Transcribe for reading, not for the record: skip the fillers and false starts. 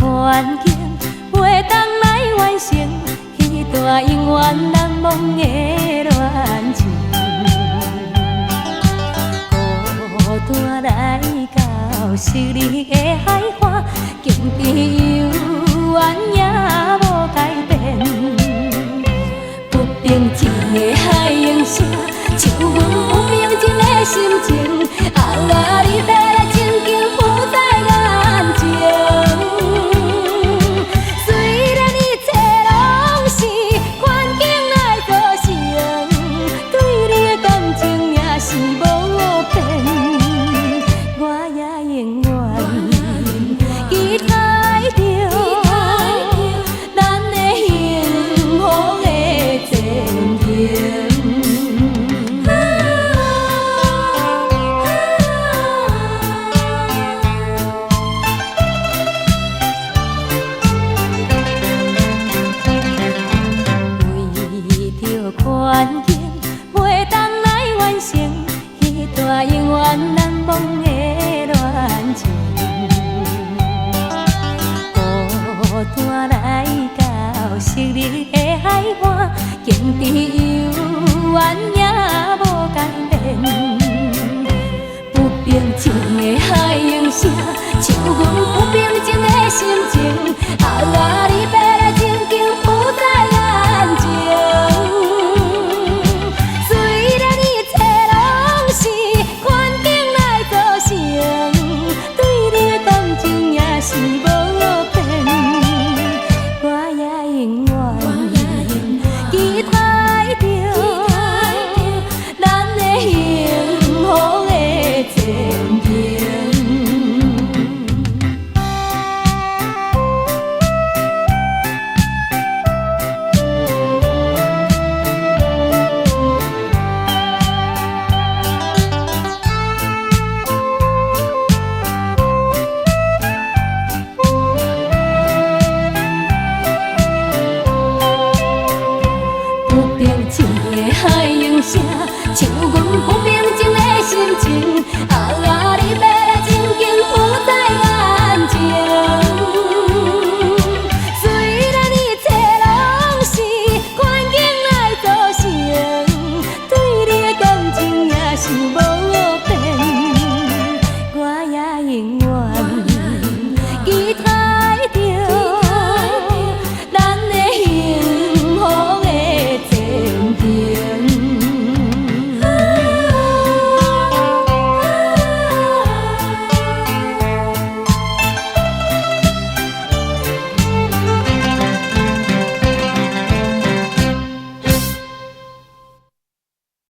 环境，袂当来完成迄段永远难忘的恋情。孤单来到昔日的海岸，经典犹原也无改变。不平静的海涌声，唱阮不平静的心情。啊，你要来曾经浮在眼前。虽然一切拢是环境来造成，对你的感情也是无变。我也永远期待着咱的幸福的前程。环境袂当来完成迄段永远难忘的恋情。孤单来到昔日的海岸，经典犹原也无改变。不平静的海涌声，唱阮不平静的心情。啊，你要来曾经浮在眼前。是无变，我也永远期待着咱的幸福的前程。不平静的海涌声，唱阮不平静的心情。啊，你要来曾经浮在眼前。虽然一切拢是环境来造成，对你的感情也是无。